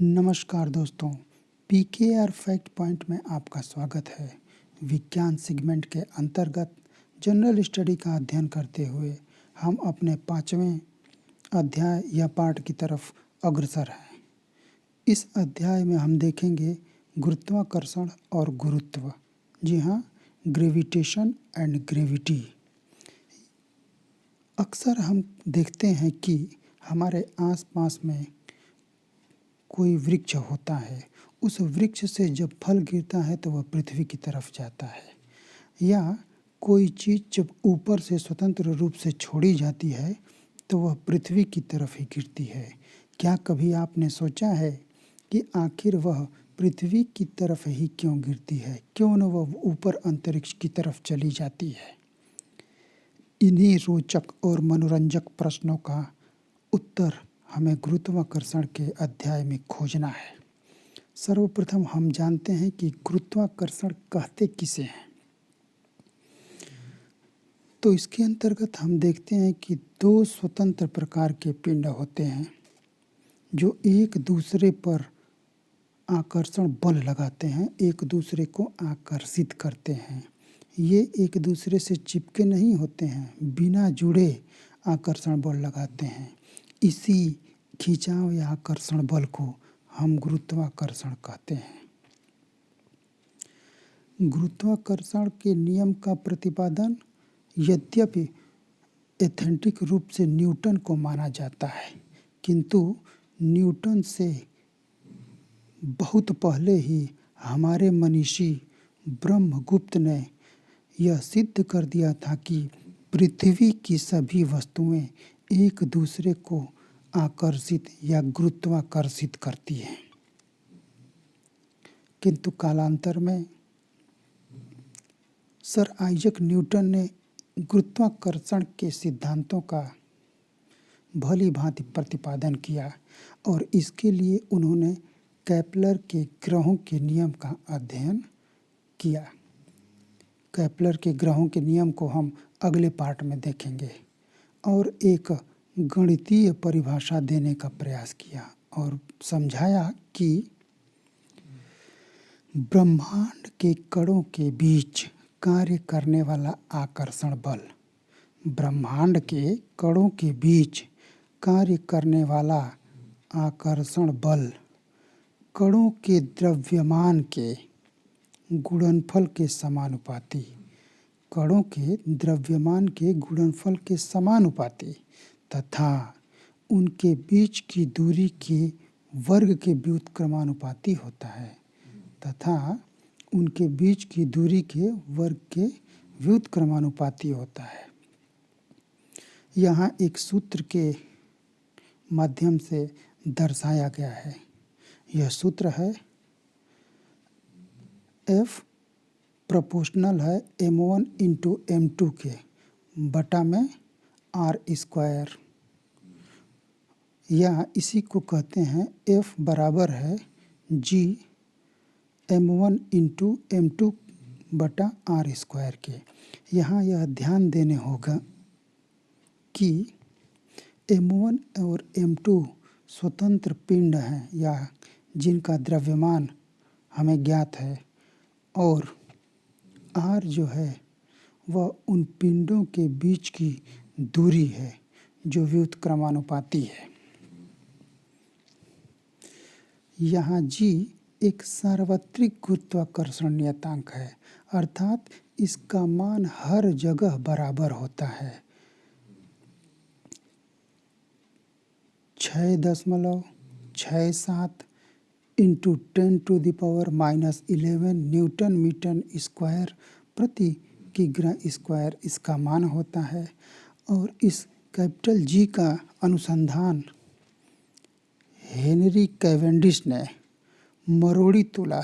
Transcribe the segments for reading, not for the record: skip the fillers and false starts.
नमस्कार दोस्तों, PKR fact point में आपका स्वागत है। विज्ञान सेगमेंट के अंतर्गत जनरल स्टडी का अध्ययन करते हुए हम अपने 5वें अध्याय या पाठ की तरफ अग्रसर हैं। इस अध्याय में हम देखेंगे गुरुत्वाकर्षण और गुरुत्व। जी हाँ, ग्रेविटेशन एंड ग्रेविटी। अक्सर हम देखते हैं कि हमारे आसपास में कोई वृक्ष होता है, उस वृक्ष से जब फल गिरता है तो वह पृथ्वी की तरफ जाता है, या कोई चीज़ जब ऊपर से स्वतंत्र रूप से छोड़ी जाती है तो वह पृथ्वी की तरफ ही गिरती है। क्या कभी आपने सोचा है कि आखिर वह पृथ्वी की तरफ ही क्यों गिरती है, क्यों न वह ऊपर अंतरिक्ष की तरफ चली जाती है? इन्हीं रोचक और मनोरंजक प्रश्नों का उत्तर हमें गुरुत्वाकर्षण के अध्याय में खोजना है। सर्वप्रथम हम जानते हैं कि गुरुत्वाकर्षण कहते किसे हैं। तो इसके अंतर्गत हम देखते हैं कि दो स्वतंत्र प्रकार के पिंड होते हैं जो एक दूसरे पर आकर्षण बल लगाते हैं, एक दूसरे को आकर्षित करते हैं। ये एक दूसरे से चिपके नहीं होते हैं, बिना जुड़े आकर्षण बल लगाते हैं। इसी खिंचाव या आकर्षण बल को हम गुरुत्वाकर्षण कहते हैं। गुरुत्वाकर्षण के नियम का प्रतिपादन यद्यपि ऐथेंटिक रूप से न्यूटन को माना जाता है, किंतु न्यूटन से बहुत पहले ही हमारे मनीषी ब्रह्मगुप्त ने यह सिद्ध कर दिया था कि पृथ्वी की सभी वस्तुएं एक दूसरे को आकर्षित या गुरुत्वाकर्षित करती हैं। किंतु कालांतर में सर आइजैक न्यूटन ने गुरुत्वाकर्षण के सिद्धांतों का भली भांति प्रतिपादन किया और इसके लिए उन्होंने केपलर के ग्रहों के नियम का अध्ययन किया। केपलर के ग्रहों के नियम को हम अगले पार्ट में देखेंगे और एक गणितीय परिभाषा देने का प्रयास किया और समझाया कि ब्रह्मांड के कणों के बीच कार्य करने वाला आकर्षण बल, ब्रह्मांड के कणों के बीच कार्य करने वाला आकर्षण बल कणों के द्रव्यमान के गुणनफल के समानुपाती, कणों के द्रव्यमान के गुणनफल के समानुपाती तथा उनके बीच की दूरी के वर्ग के व्युत्क्रमानुपाती होता है, तथा उनके बीच की दूरी के वर्ग के व्युत्क्रमानुपाती होता है। यहाँ एक सूत्र के माध्यम से दर्शाया गया है। यह सूत्र है F प्रोपोर्शनल है m1 इंटू m2 के बटा में r², या इसी को कहते हैं F बराबर है G m1 इंटू m2 बटा r² के। यहाँ यह ध्यान देने होगा कि m1 और m2 स्वतंत्र पिंड हैं या जिनका द्रव्यमान हमें ज्ञात है, और r जो है वह उन पिंडों के बीच की दूरी है जो व्युत्क्रमानुपाती है। यहाँ g एक सार्वत्रिक गुरुत्वाकर्षण नियतांक है, अर्थात इसका मान हर जगह बराबर होता है। 6.67 इंटू 10⁻⁻11 न्यूटन मीटर स्क्वायर प्रति किग्रा स्क्वायर इसका मान होता है। और इस कैपिटल G का अनुसंधान हेनरी कैवेंडिश ने मरोड़ी तुला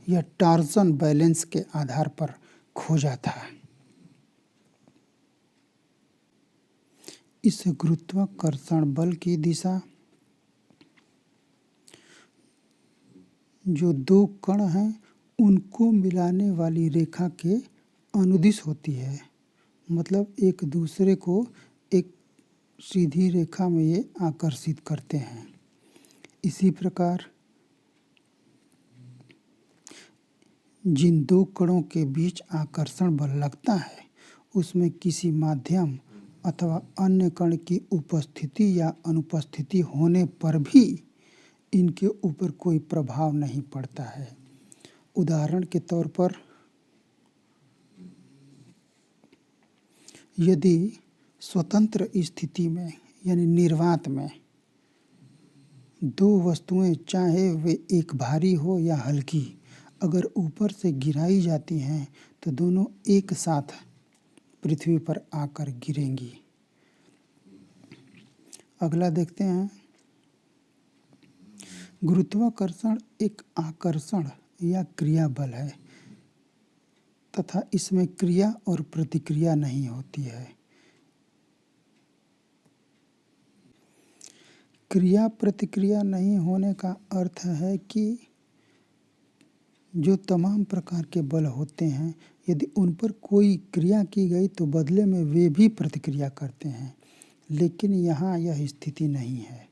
या टॉर्सन बैलेंस के आधार पर खोजा था। इस गुरुत्वाकर्षण बल की दिशा जो दो कण हैं उनको मिलाने वाली रेखा के अनुदिश होती है, मतलब एक दूसरे को एक सीधी रेखा में ये आकर्षित करते हैं। इसी प्रकार जिन दो कणों के बीच आकर्षण बल लगता है उसमें किसी माध्यम अथवा अन्य कण की उपस्थिति या अनुपस्थिति होने पर भी इनके ऊपर कोई प्रभाव नहीं पड़ता है। उदाहरण के तौर पर यदि स्वतंत्र स्थिति में यानी निर्वात में दो वस्तुएं चाहे वे एक भारी हो या हल्की अगर ऊपर से गिराई जाती हैं तो दोनों एक साथ पृथ्वी पर आकर गिरेंगी। अगला देखते हैं। गुरुत्वाकर्षण एक आकर्षण या क्रिया बल है तथा इसमें क्रिया और प्रतिक्रिया नहीं होती है। क्रिया प्रतिक्रिया नहीं होने का अर्थ है कि जो तमाम प्रकार के बल होते हैं यदि उन पर कोई क्रिया की गई तो बदले में वे भी प्रतिक्रिया करते हैं, लेकिन यहाँ यह स्थिति नहीं है।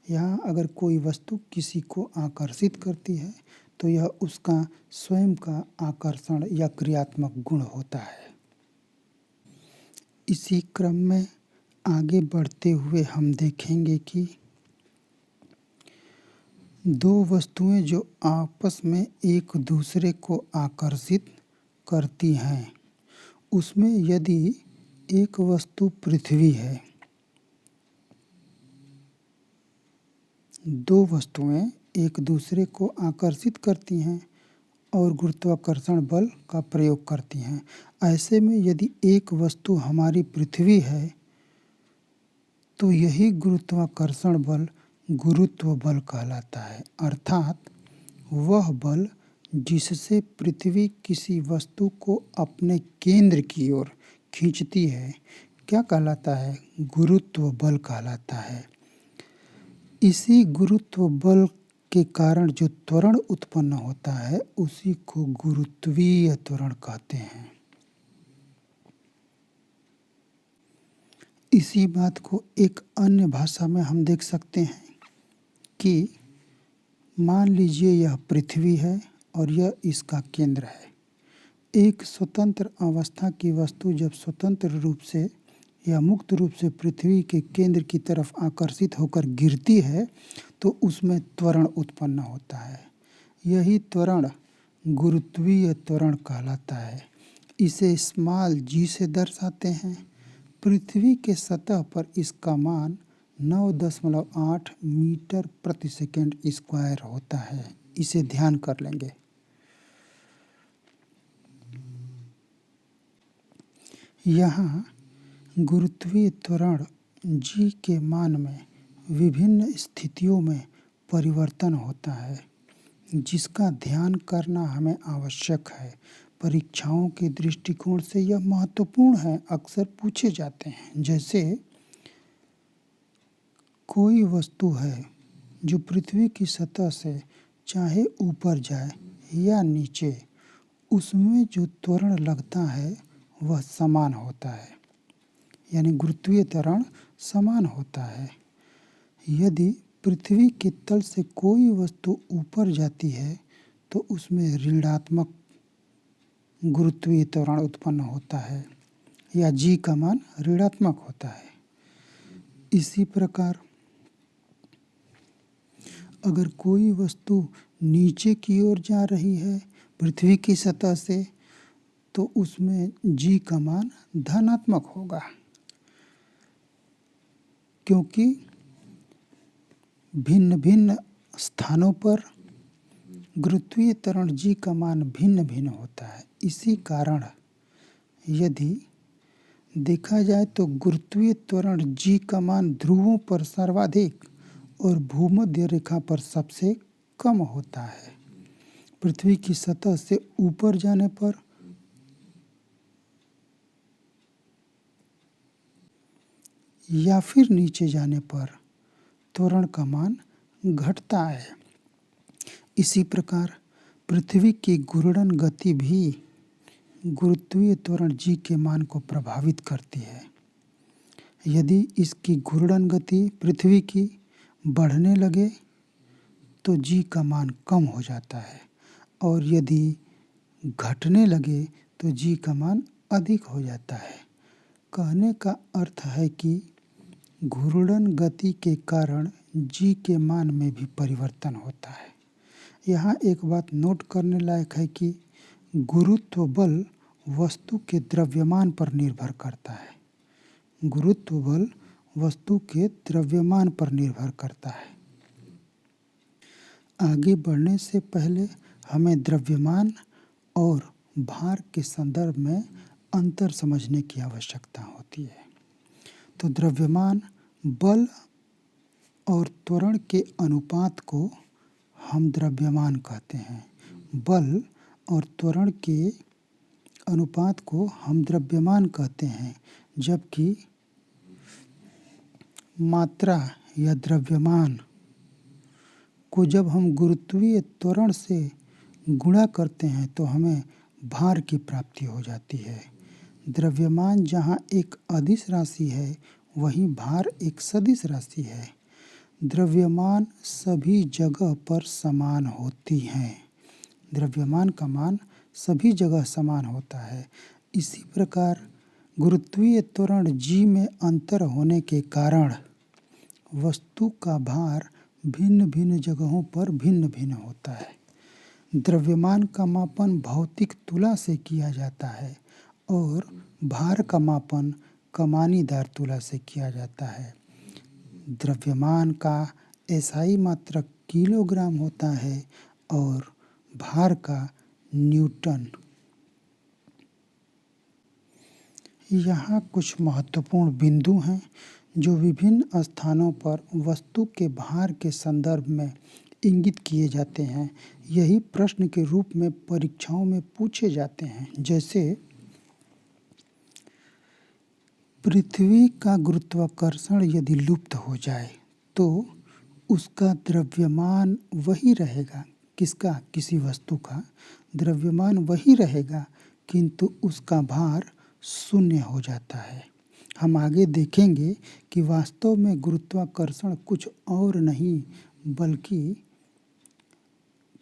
यहाँ अगर कोई वस्तु किसी को आकर्षित करती है तो यह उसका स्वयं का आकर्षण या क्रियात्मक गुण होता है। इसी क्रम में आगे बढ़ते हुए हम देखेंगे कि दो वस्तुएं जो आपस में एक दूसरे को आकर्षित करती हैं उसमें यदि एक वस्तु पृथ्वी है, दो वस्तुएं एक दूसरे को आकर्षित करती हैं और गुरुत्वाकर्षण बल का प्रयोग करती हैं। ऐसे में यदि एक वस्तु हमारी पृथ्वी है तो यही गुरुत्वाकर्षण बल गुरुत्व बल कहलाता है, अर्थात वह बल जिससे पृथ्वी किसी वस्तु को अपने केंद्र की ओर खींचती है क्या कहलाता है? गुरुत्व बल कहलाता है। इसी गुरुत्व बल के कारण जो त्वरण उत्पन्न होता है उसी को गुरुत्वीय त्वरण कहते हैं। इसी बात को एक अन्य भाषा में हम देख सकते हैं कि मान लीजिए यह पृथ्वी है और यह इसका केंद्र है। एक स्वतंत्र अवस्था की वस्तु जब स्वतंत्र रूप से या मुक्त रूप से पृथ्वी के केंद्र की तरफ आकर्षित होकर गिरती है तो उसमें त्वरण उत्पन्न होता है। यही त्वरण गुरुत्वीय त्वरण कहलाता है। इसे स्मॉल g से दर्शाते हैं। पृथ्वी के सतह पर इसका मान 9.8 मीटर प्रति सेकंड स्क्वायर होता है। इसे ध्यान कर लेंगे। यहाँ गुरुत्वीय त्वरण g के मान में विभिन्न स्थितियों में परिवर्तन होता है जिसका ध्यान करना हमें आवश्यक है। परीक्षाओं के दृष्टिकोण से यह महत्वपूर्ण है, अक्सर पूछे जाते हैं। जैसे कोई वस्तु है जो पृथ्वी की सतह से चाहे ऊपर जाए या नीचे उसमें जो त्वरण लगता है वह समान होता है, यानी गुरुत्वीय त्वरण समान होता है। यदि पृथ्वी के तल से कोई वस्तु ऊपर जाती है तो उसमें ऋणात्मक गुरुत्वीय त्वरण उत्पन्न होता है या g का मान ऋणात्मक होता है। इसी प्रकार अगर कोई वस्तु नीचे की ओर जा रही है पृथ्वी की सतह से तो उसमें g का मान धनात्मक होगा, क्योंकि भिन्न भिन्न स्थानों पर गुरुत्वीय त्वरण g का मान भिन्न भिन्न होता है। इसी कारण यदि देखा जाए तो गुरुत्वीय त्वरण g का मान ध्रुवों पर सर्वाधिक और भूमध्य रेखा पर सबसे कम होता है। पृथ्वी की सतह से ऊपर जाने पर या फिर नीचे जाने पर त्वरण का मान घटता है। इसी प्रकार पृथ्वी की घूर्णन गति भी गुरुत्वीय त्वरण g के मान को प्रभावित करती है। यदि इसकी घूर्णन गति पृथ्वी की बढ़ने लगे तो जी का मान कम हो जाता है, और यदि घटने लगे तो जी का मान अधिक हो जाता है। कहने का अर्थ है कि घूर्णन गति के कारण जी के मान में भी परिवर्तन होता है। यहाँ एक बात नोट करने लायक है कि गुरुत्व बल वस्तु के द्रव्यमान पर निर्भर करता है। गुरुत्व बल वस्तु के द्रव्यमान पर निर्भर करता है। आगे बढ़ने से पहले हमें द्रव्यमान और भार के संदर्भ में अंतर समझने की आवश्यकता होती है। तो द्रव्यमान बल और त्वरण के अनुपात को हम द्रव्यमान कहते हैं। बल और त्वरण के अनुपात को हम द्रव्यमान कहते हैं, जबकि मात्रा या द्रव्यमान को जब हम गुरुत्वीय त्वरण से गुणा करते हैं तो हमें भार की प्राप्ति हो जाती है। द्रव्यमान जहाँ एक अदिश राशि है, वहीं भार एक सदिश राशि है। द्रव्यमान सभी जगह पर समान होती हैं। द्रव्यमान का मान सभी जगह समान होता है। इसी प्रकार गुरुत्वीय त्वरण जी में अंतर होने के कारण वस्तु का भार भिन्न भिन्न जगहों पर भिन्न भिन्न होता है। द्रव्यमान का मापन भौतिक तुला से किया जाता है और भार का मापन कमानीदार तुला से किया जाता है। द्रव्यमान का एसआई मात्रक किलोग्राम होता है और भार का न्यूटन। यहाँ कुछ महत्वपूर्ण बिंदु हैं जो विभिन्न स्थानों पर वस्तु के भार के संदर्भ में इंगित किए जाते हैं। यही प्रश्न के रूप में परीक्षाओं में पूछे जाते हैं। जैसे पृथ्वी का गुरुत्वाकर्षण यदि लुप्त हो जाए तो उसका द्रव्यमान वही रहेगा। किसका? किसी वस्तु का द्रव्यमान वही रहेगा, किंतु उसका भार शून्य हो जाता है। हम आगे देखेंगे कि वास्तव में गुरुत्वाकर्षण कुछ और नहीं बल्कि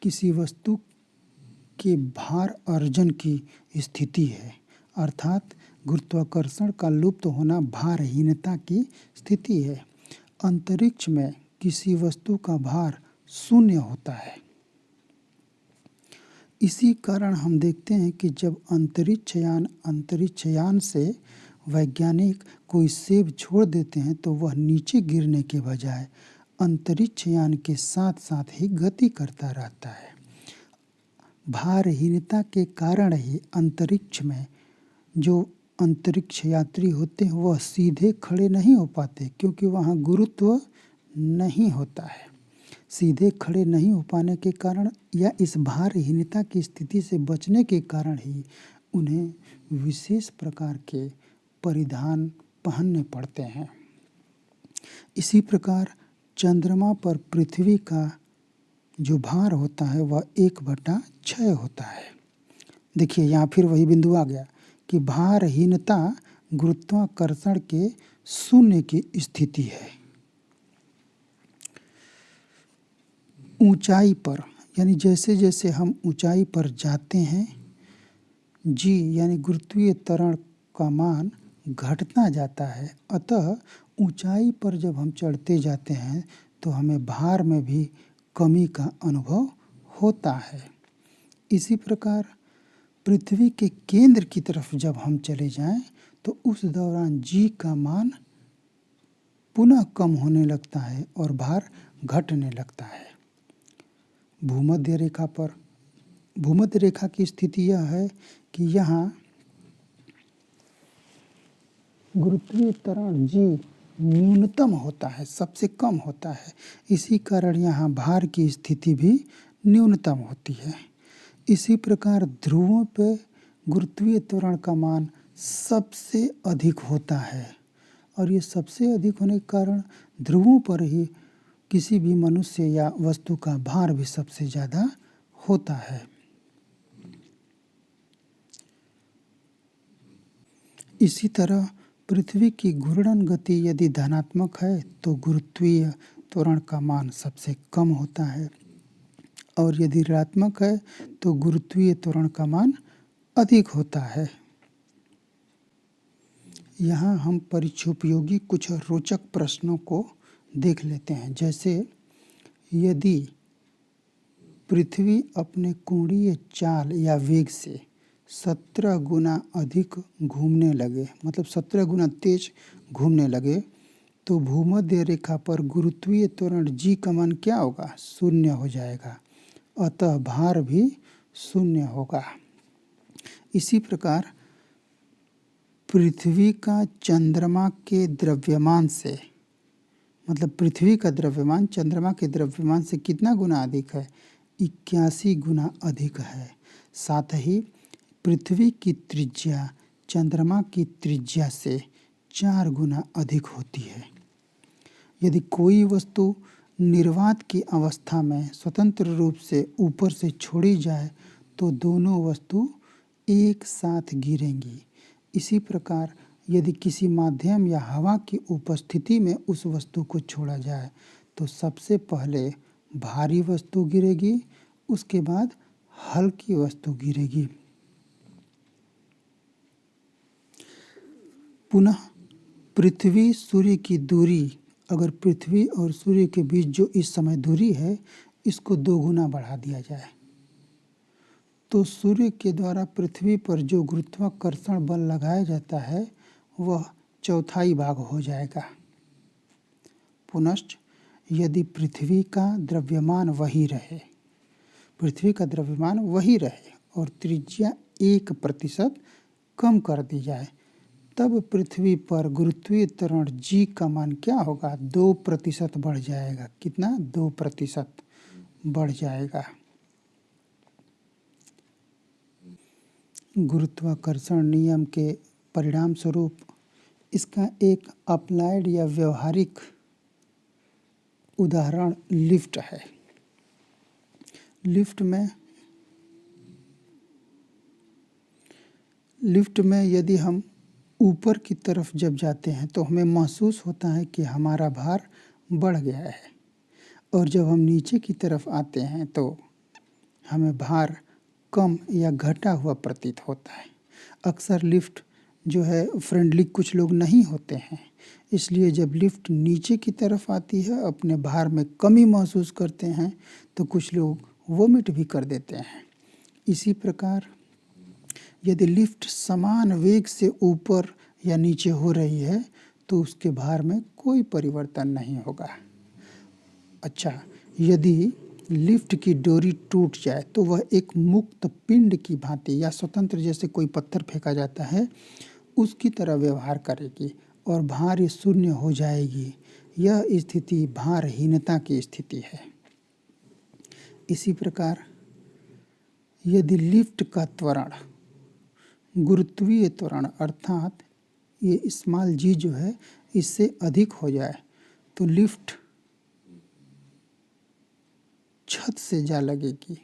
किसी वस्तु के भार अर्जन की स्थिति है। अर्थात गुरुत्वाकर्षण का लुप्त होना भारहीनता की स्थिति है। अंतरिक्ष में किसी वस्तु का भार शून्य होता है। इसी कारण हम देखते हैं कि जब अंतरिक्षयान से वैज्ञानिक कोई सेब छोड़ देते हैं तो वह नीचे गिरने के बजाय अंतरिक्षयान के साथ साथ ही गति करता रहता है। भारहीनता के कारण ही अंतरिक्ष में जो अंतरिक्ष यात्री होते हैं वह सीधे खड़े नहीं हो पाते, क्योंकि वहाँ गुरुत्व नहीं होता है। सीधे खड़े नहीं हो पाने के कारण या इस भारहीनता की स्थिति से बचने के कारण ही उन्हें विशेष प्रकार के परिधान पहनने पड़ते हैं। इसी प्रकार चंद्रमा पर पृथ्वी का जो भार होता है वह 1/6 होता है। देखिए यहाँ फिर वही बिंदु आ गया कि भारहीनता गुरुत्वाकर्षण के शून्य की स्थिति है। ऊंचाई पर यानी जैसे जैसे हम ऊंचाई पर जाते हैं, जी यानी गुरुत्वीय त्वरण का मान घटता जाता है। अतः ऊंचाई पर जब हम चढ़ते जाते हैं तो हमें भार में भी कमी का अनुभव होता है। इसी प्रकार पृथ्वी के केंद्र की तरफ जब हम चले जाएं तो उस दौरान जी का मान पुनः कम होने लगता है और भार घटने लगता है। भूमध्य रेखा की स्थिति यह है कि यहाँ गुरुत्वीय त्वरण जी न्यूनतम होता है, सबसे कम होता है। इसी कारण यहाँ भार की स्थिति भी न्यूनतम होती है। इसी प्रकार ध्रुवों पे गुरुत्वीय त्वरण का मान सबसे अधिक होता है और ये सबसे अधिक होने के कारण ध्रुवों पर ही किसी भी मनुष्य या वस्तु का भार भी सबसे ज़्यादा होता है। इसी तरह पृथ्वी की घूर्णन गति यदि धनात्मक है तो गुरुत्वीय त्वरण का मान सबसे कम होता है। और यदि ऋणात्मक है तो गुरुत्वीय त्वरण का मान अधिक होता है। यहाँ हम परीक्षोपयोगी कुछ रोचक प्रश्नों को देख लेते हैं। जैसे यदि पृथ्वी अपने कोणीय चाल या वेग से 17 गुना अधिक घूमने लगे, मतलब 17 गुना तेज घूमने लगे, तो भूमध्य रेखा पर गुरुत्वीय त्वरण जी का मान क्या होगा? 0 हो जाएगा। अतः भार भी 0 होगा। इसी प्रकार पृथ्वी का चंद्रमा के द्रव्यमान से, मतलब पृथ्वी का द्रव्यमान चंद्रमा के द्रव्यमान से कितना गुना अधिक है? 81 गुना अधिक है। साथ ही पृथ्वी की त्रिज्या चंद्रमा की त्रिज्या से 4 गुना अधिक होती है। यदि कोई वस्तु निर्वात की अवस्था में स्वतंत्र रूप से ऊपर से छोड़ी जाए तो दोनों वस्तु एक साथ गिरेंगी। इसी प्रकार यदि किसी माध्यम या हवा की उपस्थिति में उस वस्तु को छोड़ा जाए तो सबसे पहले भारी वस्तु गिरेगी, उसके बाद हल्की वस्तु गिरेगी। पुनः पृथ्वी सूर्य की दूरी, अगर पृथ्वी और सूर्य के बीच जो इस समय दूरी है इसको 2 गुना बढ़ा दिया जाए तो सूर्य के द्वारा पृथ्वी पर जो गुरुत्वाकर्षण बल लगाया जाता है वह 1/4 भाग हो जाएगा। पुनश्च यदि पृथ्वी का द्रव्यमान वही रहे, पृथ्वी का द्रव्यमान वही रहे और त्रिज्या 1% कम कर दी जाए, तब पृथ्वी पर गुरुत्वीय त्वरण जी का मान क्या होगा? 2% बढ़ जाएगा। कितना? 2% बढ़ जाएगा। गुरुत्वाकर्षण नियम के परिणाम स्वरूप इसका एक अप्लाइड या व्यवहारिक उदाहरण लिफ्ट है। लिफ्ट में यदि हम ऊपर की तरफ जब जाते हैं तो हमें महसूस होता है कि हमारा भार बढ़ गया है, और जब हम नीचे की तरफ आते हैं तो हमें भार कम या घटा हुआ प्रतीत होता है। अक्सर लिफ्ट जो है फ्रेंडली कुछ लोग नहीं होते हैं, इसलिए जब लिफ्ट नीचे की तरफ आती है अपने भार में कमी महसूस करते हैं तो कुछ लोग वोमिट भी कर देते हैं। इसी प्रकार यदि लिफ्ट समान वेग से ऊपर या नीचे हो रही है तो उसके भार में कोई परिवर्तन नहीं होगा। अच्छा, यदि लिफ्ट की डोरी टूट जाए तो वह एक मुक्त पिंड की भांति या स्वतंत्र, जैसे कोई पत्थर फेंका जाता है उसकी तरह व्यवहार करेगी और भार 0 हो जाएगी। यह स्थिति भारहीनता की स्थिति है। इसी प्रकार यदि लिफ्ट का त्वरण गुरुत्वीय त्वरण अर्थात ये स्मॉल जी जो है इससे अधिक हो जाए तो लिफ्ट छत से जा लगेगी,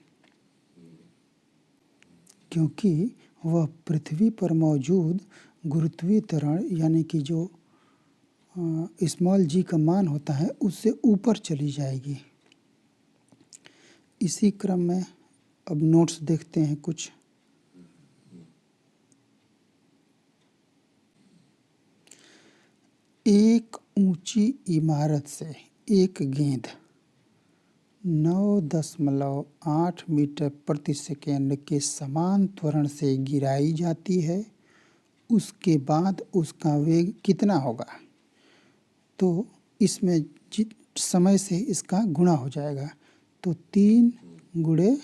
क्योंकि वह पृथ्वी पर मौजूद गुरुत्वीय त्वरण यानी कि जो स्मॉल जी का मान होता है उससे ऊपर चली जाएगी। इसी क्रम में अब नोट्स देखते हैं कुछ। एक ऊंची इमारत से एक गेंद 9.8 मीटर प्रति सेकेंड के समान त्वरण से गिराई जाती है। उसके बाद उसका वेग कितना होगा? तो इसमें समय से इसका गुणा हो जाएगा, तो 3 गुणे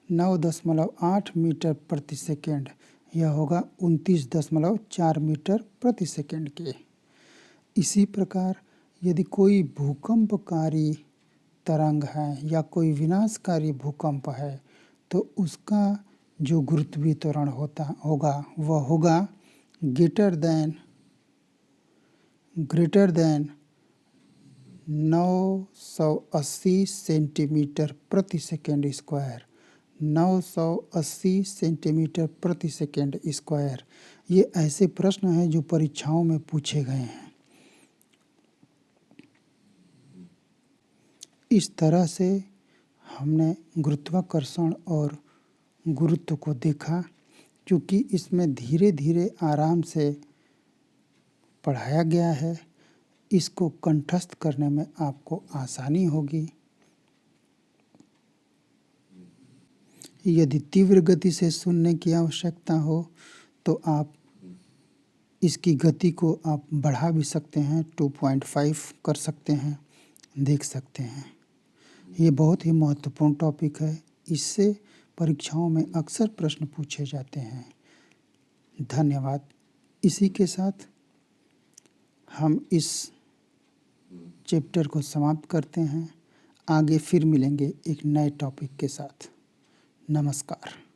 9.8 मीटर प्रति सेकेंड, यह होगा 29.4 मीटर प्रति सेकेंड के। इसी प्रकार यदि कोई भूकंपकारी तरंग है या कोई विनाशकारी भूकंप है तो उसका जो गुरुत्वीय त्वरण होगा वह होगा ग्रेटर देन 980 सेंटीमीटर प्रति सेकेंड स्क्वायर। 980 सेंटीमीटर प्रति सेकेंड स्क्वायर। ये ऐसे प्रश्न हैं जो परीक्षाओं में पूछे गए हैं। इस तरह से हमने गुरुत्वाकर्षण और गुरुत्व को देखा। क्योंकि इसमें धीरे धीरे आराम से पढ़ाया गया है, इसको कंठस्थ करने में आपको आसानी होगी। यदि तीव्र गति से सुनने की आवश्यकता हो तो आप इसकी गति को आप बढ़ा भी सकते हैं, 2.5 कर सकते हैं, देख सकते हैं। ये बहुत ही महत्वपूर्ण टॉपिक है, इससे परीक्षाओं में अक्सर प्रश्न पूछे जाते हैं। धन्यवाद। इसी के साथ हम इस चैप्टर को समाप्त करते हैं। आगे फिर मिलेंगे एक नए टॉपिक के साथ। नमस्कार।